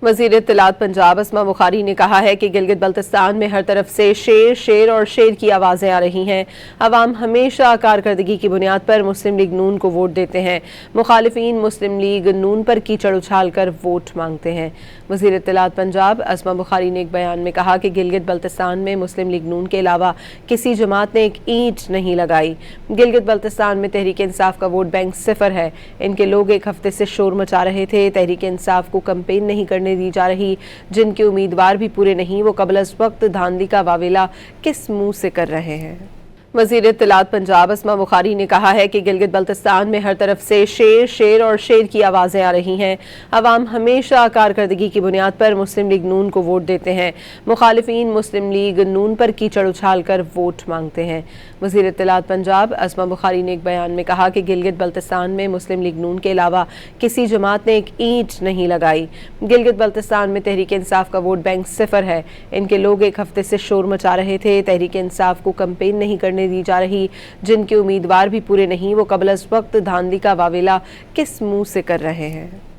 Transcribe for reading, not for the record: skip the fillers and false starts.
वज़ीर इत्तलात पंजाब अस्मा बुखारी ने कहा है कि गिलगित बल्तिस्तान में हर तरफ से शेर शेर और शेर की आवाज़ें आ रही हैं। अवाम हमेशा कारकर्दगी की बुनियाद पर मुस्लिम लीग नून को वोट देते हैं। मुखालिफिन मुस्लिम लीग नून पर कीचड़ उछाल कर वोट मांगते हैं। वज़ीर इत्तलात पंजाब अस्मा बुखारी ने एक बयान में कहा कि गिलगित बल्तिस्तान में मुस्लिम लीग नून के अलावा किसी जमात ने एक ईंट नहीं लगाई। गिलगित बल्तिस्तान में तहरीक इंसाफ का वोट बैंक सिफर है। इनके लोग एक हफ्ते से शोर मचा रहे थे। तहरीक इंसाफ को कैंपेन नहीं करने दी जा रही, जिनके उम्मीदवार भी पूरे नहीं, वो कबल अज़ वक्त धांधली का वावेला किस मुंह से कर रहे हैं। वज़ीर इत्तलात पंजाब अस्मा बुखारी ने कहा है कि गिलगित बल्तिस्तान में हर तरफ से शेर शेर और शेर की आवाज़ें आ रही हैं। अवाम हमेशा कारकर्दगी की बुनियाद पर मुस्लिम लीग नून को वोट देते हैं। मुखालिफिन मुस्लिम लीग नून पर कीचड़ उछाल कर वोट मांगते हैं। वज़ीर इत्तलात पंजाब अस्मा बुखारी ने एक बयान में कहा कि गिलगित बल्तिस्तान में मुस्लिम लीग नून के अलावा किसी जमात ने एक ईंट नहीं लगाई। गिलगित बल्तिस्तान में तहरीक इंसाफ का वोट बैंक सिफर है। इनके लोग एक हफ्ते से शोर मचा रहे थे। तहरीक इंसाफ को कैंपेन नहीं करने दी जा रही, जिनके उम्मीदवार भी पूरे नहीं, वो कबल अज़ वक्त धांधली का वावेला किस मुंह से कर रहे हैं।